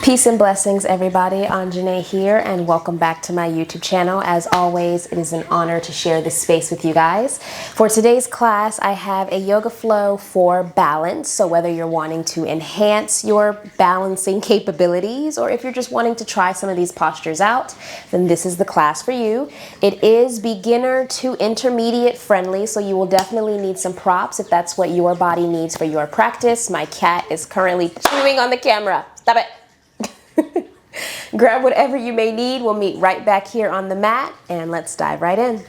Peace and blessings, everybody. Anjane here, and welcome back to my YouTube channel. As always, it is an honor to share this space with you guys. For today's class, I have a yoga flow for balance. So whether you're wanting to enhance your balancing capabilities, or if you're just wanting to try some of these postures out, then this is the class for you. It is beginner to intermediate friendly, so you will definitely need some props if that's what your body needs for your practice. My cat is currently chewing on the camera. Stop it. Grab whatever you may need. We'll meet right back here on the mat, and let's dive right in.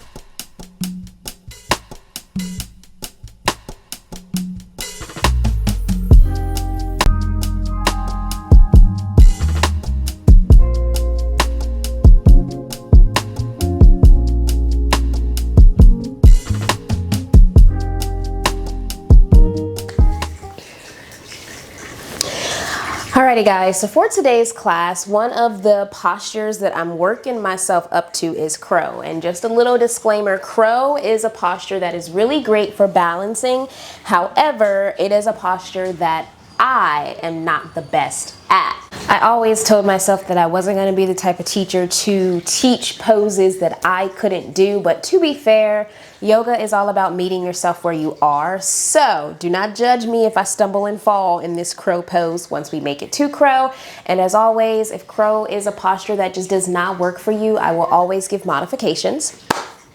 Alrighty guys, so for today's class, one of the postures that I'm working myself up to is crow. And just a little disclaimer, crow is a posture that is really great for balancing. However, it is a posture that I am not the best at. I always told myself that I wasn't going to be the type of teacher to teach poses that I couldn't do, but to be fair, yoga is all about meeting yourself where you are. So do not judge me if I stumble and fall in this crow pose once we make it to crow. And as always, if crow is a posture that just does not work for you, I will always give modifications.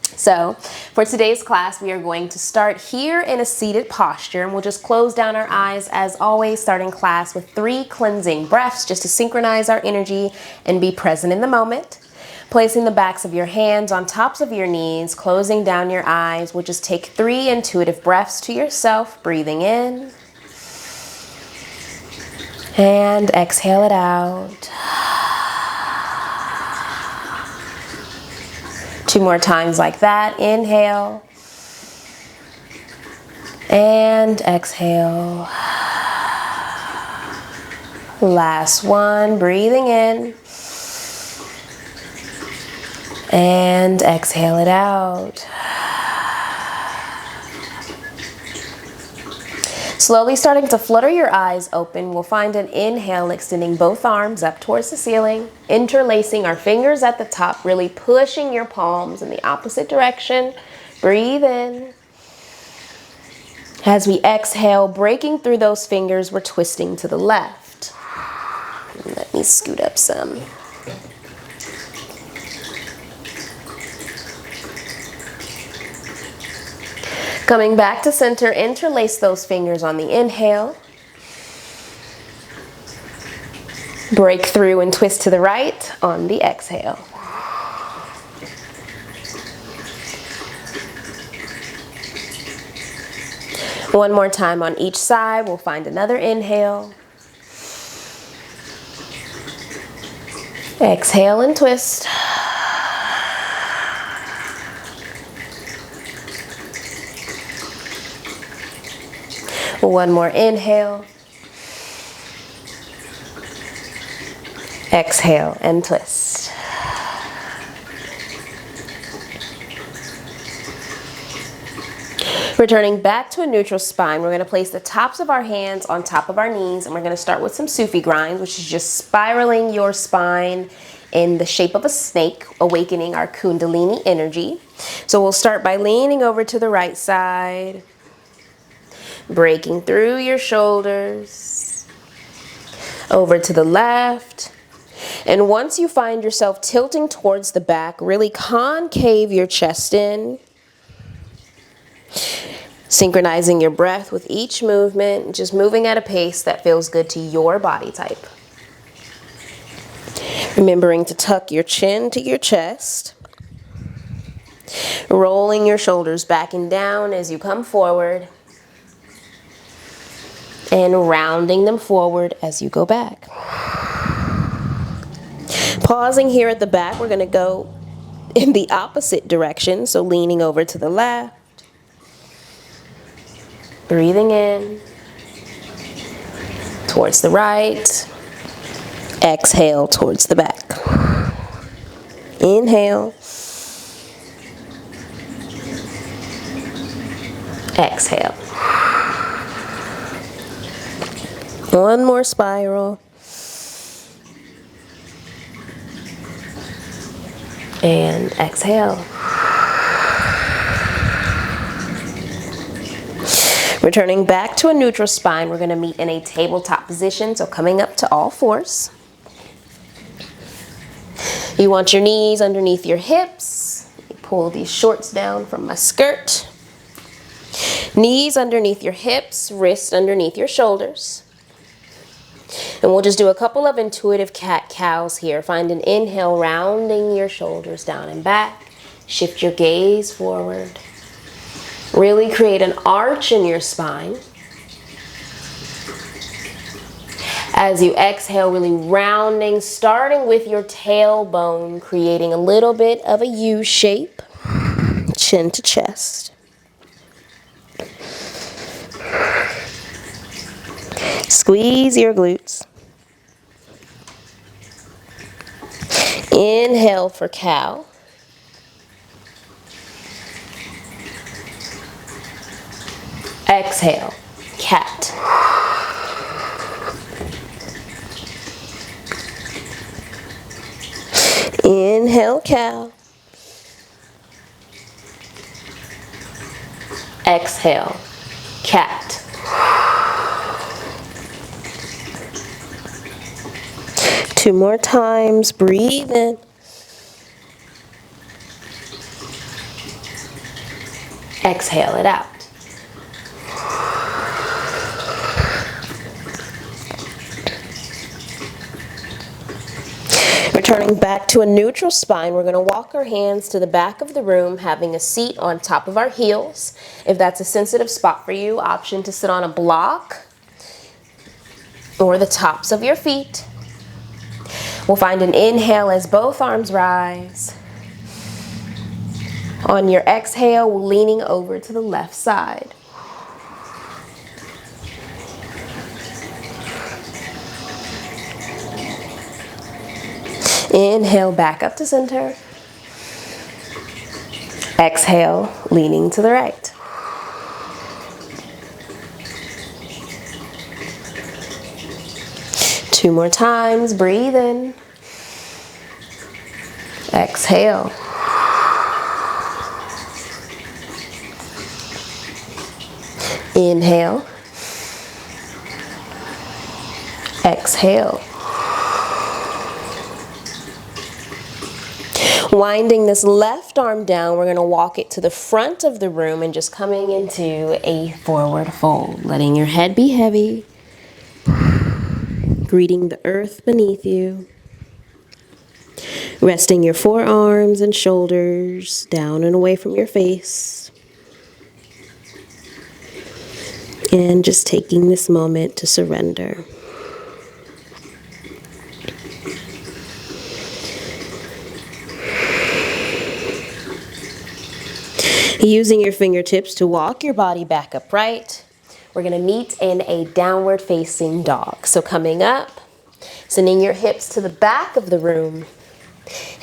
So for today's class, we are going to start here in a seated posture, and we'll just close down our eyes as always, starting class with 3 cleansing breaths just to synchronize our energy and be present in the moment. Placing the backs of your hands on tops of your knees, closing down your eyes. We'll just take 3 intuitive breaths to yourself, breathing in and exhale it out. 2 more times like that. Inhale and exhale. Last one, breathing in and exhale it out. Slowly starting to flutter your eyes open, we'll find an inhale, extending both arms up towards the ceiling, interlacing our fingers at the top, really pushing your palms in the opposite direction. Breathe in. As we exhale, breaking through those fingers, we're twisting to the left. Let me scoot up some. Coming back to center, interlace those fingers on the inhale. Break through and twist to the right on the exhale. One more time on each side, we'll find another inhale. Exhale and twist. One more inhale. Exhale and twist. Returning back to a neutral spine, we're going to place the tops of our hands on top of our knees, and we're going to start with some Sufi grinds, which is just spiraling your spine in the shape of a snake, awakening our Kundalini energy. So we'll start by leaning over to the right side, breaking through your shoulders, over to the left. And once you find yourself tilting towards the back, really concave your chest in, synchronizing your breath with each movement, just moving at a pace that feels good to your body type. Remembering to tuck your chin to your chest, rolling your shoulders back and down as you come forward, and rounding them forward as you go back. Pausing here at the back, we're going to go in the opposite direction, so leaning over to the left, breathing in, towards the right, exhale towards the back. Inhale, exhale. One more spiral. And exhale. Returning back to a neutral spine, we're going to meet in a tabletop position, so coming up to all fours. You want your knees underneath your hips. Pull these shorts down from my skirt. Knees underneath your hips, wrists underneath your shoulders. And we'll just do a couple of intuitive cat-cows here. Find an inhale, rounding your shoulders down and back. Shift your gaze forward. Really create an arch in your spine. As you exhale, really rounding, starting with your tailbone, creating a little bit of a U shape, chin to chest. Squeeze your glutes. Inhale for cow. Exhale, cat. Inhale, cow. Exhale, cat. Two more times, breathe in. Exhale it out. Returning back to a neutral spine, we're going to walk our hands to the back of the room, having a seat on top of our heels. If that's a sensitive spot for you, option to sit on a block or the tops of your feet. We'll find an inhale as both arms rise. On your exhale, we're leaning over to the left side. Inhale, back up to center. Exhale, leaning to the right. Two more times, breathe in. Exhale. Inhale. Exhale. Winding this left arm down, we're going to walk it to the front of the room and just coming into a forward fold, letting your head be heavy, greeting the earth beneath you, resting your forearms and shoulders down and away from your face, and just taking this moment to surrender. Using your fingertips to walk your body back upright, we're going to meet in a downward facing dog. So coming up, sending your hips to the back of the room,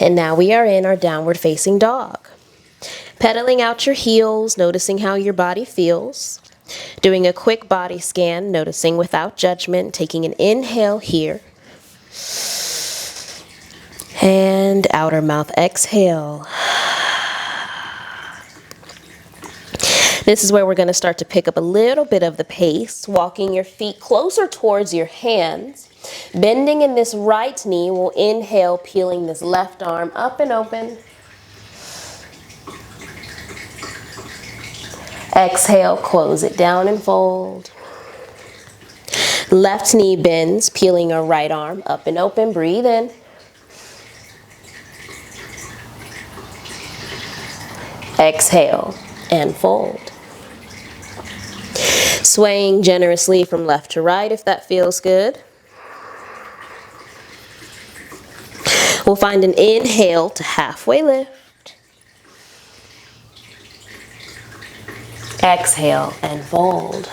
and now we are in our downward facing dog. Pedaling out your heels, noticing how your body feels. Doing a quick body scan, noticing without judgment, taking an inhale here. And outer mouth exhale. This is where we're going to start to pick up a little bit of the pace, walking your feet closer towards your hands. Bending in this right knee, we'll inhale, peeling this left arm up and open. Exhale, close it down and fold. Left knee bends, peeling our right arm up and open. Breathe in. Exhale and fold. Swaying generously from left to right if that feels good. We'll find an inhale to halfway lift. Exhale and fold.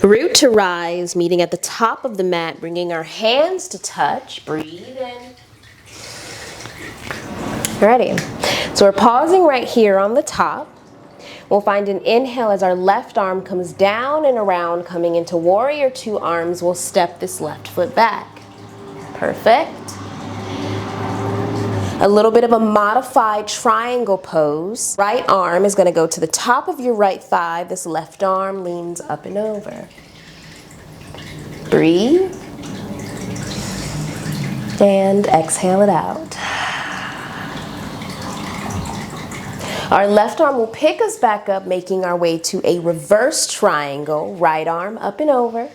Root to rise, meeting at the top of the mat, bringing our hands to touch. Breathe in. Ready. So we're pausing right here on the top. We'll find an inhale as our left arm comes down and around, coming into warrior two arms. We'll step this left foot back. Perfect. A little bit of a modified triangle pose. Right arm is going to go to the top of your right thigh. This left arm leans up and over. Breathe. And exhale it out. Our left arm will pick us back up, making our way to a reverse triangle. Right arm up and over.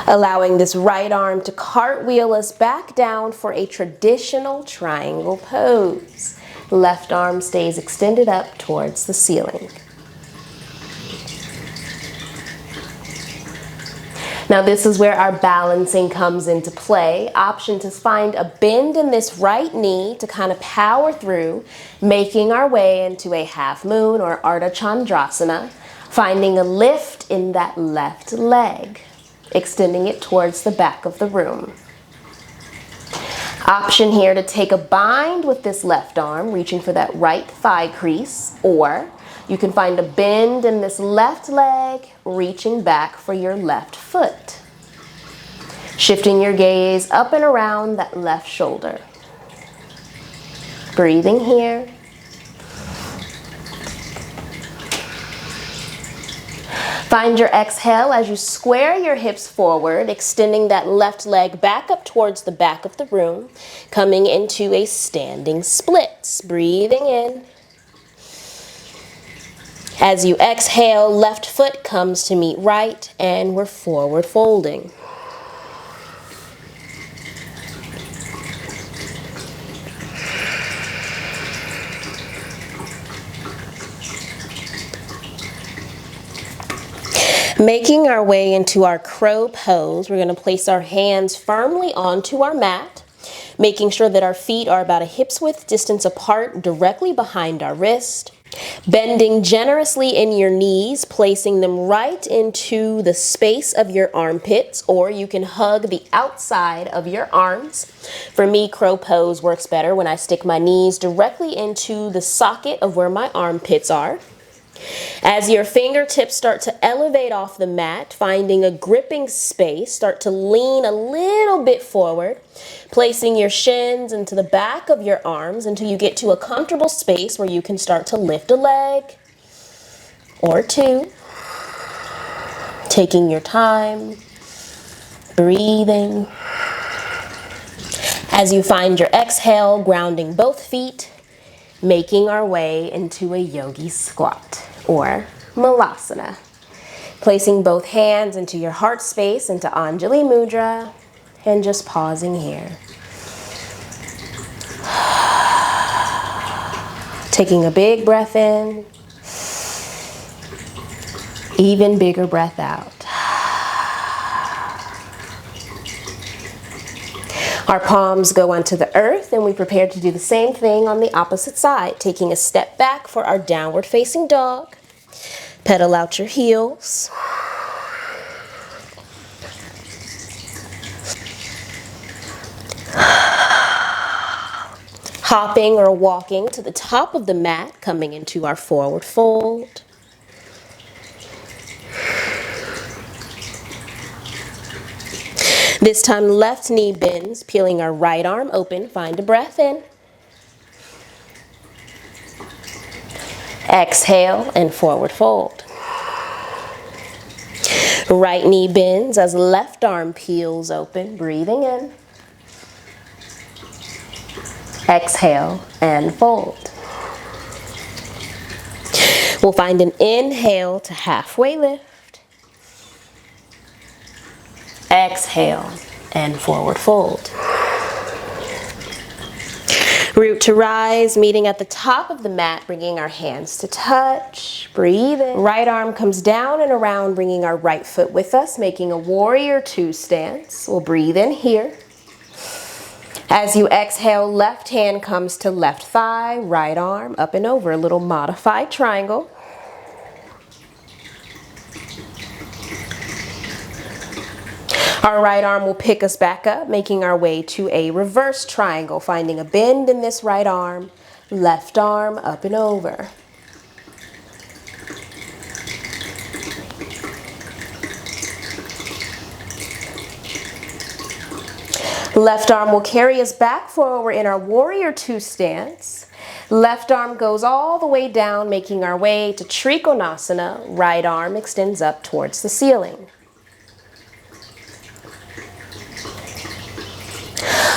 Allowing this right arm to cartwheel us back down for a traditional triangle pose. Left arm stays extended up towards the ceiling. Now this is where our balancing comes into play. Option to find a bend in this right knee to kind of power through, making our way into a half moon or Ardha Chandrasana, finding a lift in that left leg, extending it towards the back of the room. Option here to take a bind with this left arm, reaching for that right thigh crease, or you can find a bend in this left leg, reaching back for your left foot. Shifting your gaze up and around that left shoulder. Breathing here. Find your exhale as you square your hips forward, extending that left leg back up towards the back of the room, coming into a standing splits. Breathing in. As you exhale, left foot comes to meet right, and we're forward folding. Making our way into our crow pose, we're going to place our hands firmly onto our mat, making sure that our feet are about a hip's width distance apart, directly behind our wrist. Bending generously in your knees, placing them right into the space of your armpits, or you can hug the outside of your arms. For me, crow pose works better when I stick my knees directly into the socket of where my armpits are. As your fingertips start to elevate off the mat, finding a gripping space, start to lean a little bit forward, placing your shins into the back of your arms until you get to a comfortable space where you can start to lift a leg or two. Taking your time, breathing. As you find your exhale, grounding both feet, making our way into a yogi squat or malasana. Placing both hands into your heart space, into Anjali Mudra, and just pausing here. Taking a big breath in, even bigger breath out. Our palms go onto the earth, and we prepare to do the same thing on the opposite side, taking a step back for our downward facing dog. Pedal out your heels. Hopping or walking to the top of the mat, coming into our forward fold. This time, left knee bends, peeling our right arm open. Find a breath in. Exhale and forward fold. Right knee bends as left arm peels open. Breathing in. Exhale and fold. We'll find an inhale to halfway lift. Exhale and forward fold. Root to rise, meeting at the top of the mat, bringing our hands to touch. Breathe in. Right arm comes down and around, bringing our right foot with us, making a warrior two stance. We'll breathe in here. As you exhale, left hand comes to left thigh, right arm up and over, a little modified triangle. Our right arm will pick us back up, making our way to a reverse triangle, finding a bend in this right arm, left arm up and over. Left arm will carry us back forward in our warrior two stance. Left arm goes all the way down, making our way to Trikonasana. Right arm extends up towards the ceiling.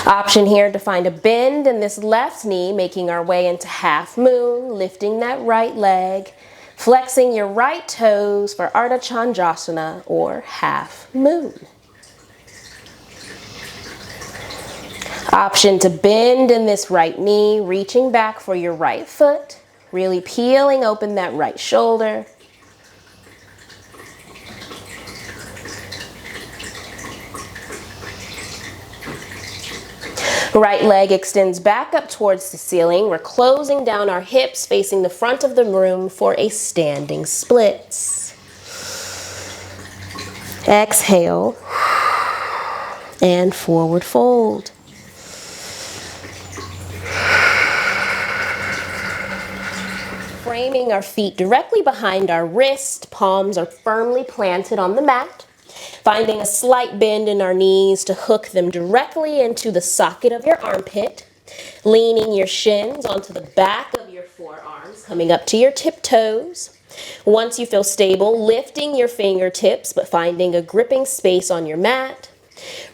Option here to find a bend in this left knee, making our way into half moon, lifting that right leg, flexing your right toes for Ardha Chandrasana or half moon. Option to bend in this right knee, reaching back for your right foot, really peeling open that right shoulder. Right leg extends back up towards the ceiling. We're closing down our hips, facing the front of the room for a standing splits. Exhale and forward fold. Framing our feet directly behind our wrist, palms are firmly planted on the mat. Finding a slight bend in our knees to hook them directly into the socket of your armpit. Leaning your shins onto the back of your forearms, coming up to your tiptoes. Once you feel stable, lifting your fingertips, but finding a gripping space on your mat.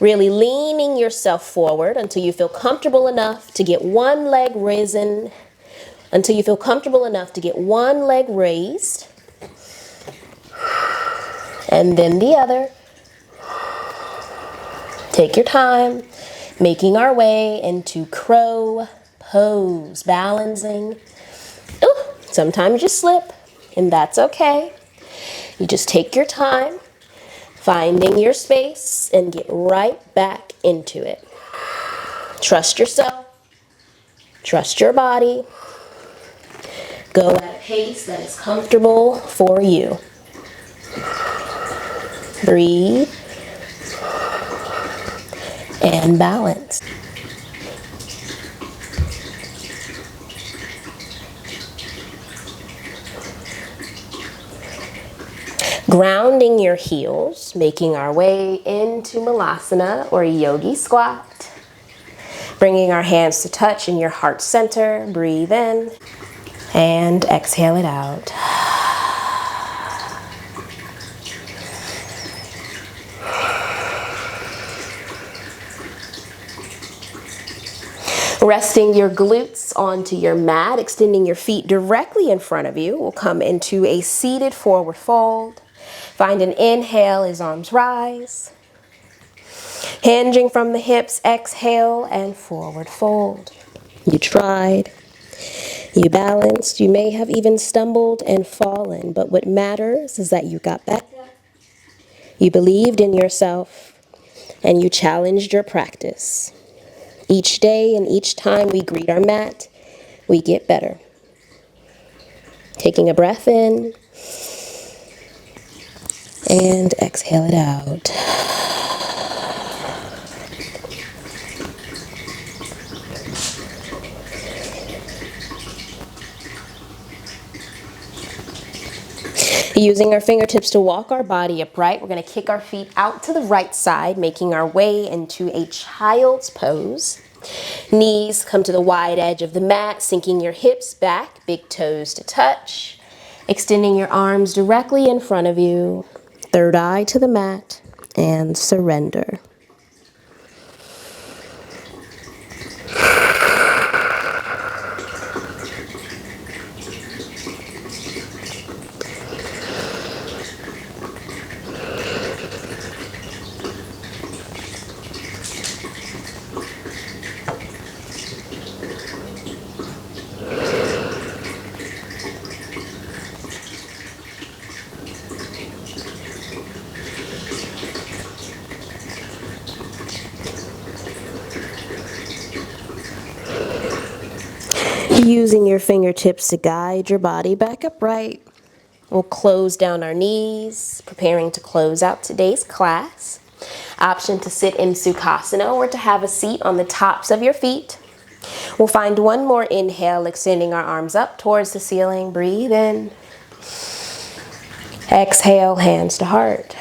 Really leaning yourself forward until you feel comfortable enough to get one leg risen. Until you feel comfortable enough to get one leg raised. And then the other. Take your time, making our way into crow pose, balancing. Ooh, sometimes you slip, and that's okay. You just take your time, finding your space, and get right back into it. Trust yourself, trust your body. Go at a pace that is comfortable for you. Breathe. And balance. Grounding your heels, making our way into Malasana or Yogi Squat. Bringing our hands to touch in your heart center. Breathe in and exhale it out. Resting your glutes onto your mat, extending your feet directly in front of you. We'll come into a seated forward fold. Find an inhale as arms rise. Hinging from the hips, exhale and forward fold. You tried. You balanced. You may have even stumbled and fallen, but what matters is that you got back up. You believed in yourself and you challenged your practice. Each day and each time we greet our mat, we get better. Taking a breath in and exhale it out. Using our fingertips to walk our body upright, we're going to kick our feet out to the right side, making our way into a child's pose. Knees come to the wide edge of the mat, sinking your hips back, big toes to touch. Extending your arms directly in front of you, third eye to the mat, and surrender. Using your fingertips to guide your body back upright. We'll close down our knees, preparing to close out today's class. Option to sit in Sukhasana or to have a seat on the tops of your feet. We'll find one more inhale, extending our arms up towards the ceiling. Breathe in. Exhale, hands to heart.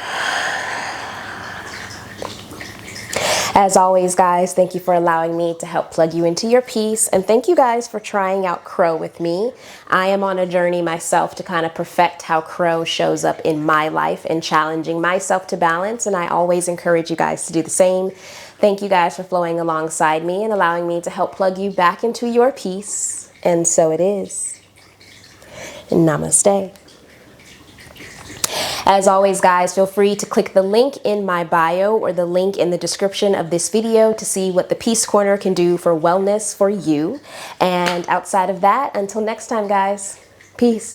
As always, guys, thank you for allowing me to help plug you into your peace. And thank you guys for trying out crow with me. I am on a journey myself to kind of perfect how crow shows up in my life and challenging myself to balance. And I always encourage you guys to do the same. Thank you guys for flowing alongside me and allowing me to help plug you back into your peace. And so it is. Namaste. As always, guys, feel free to click the link in my bio or the link in the description of this video to see what the Peace Corner can do for wellness for you. And outside of that, until next time, guys, peace.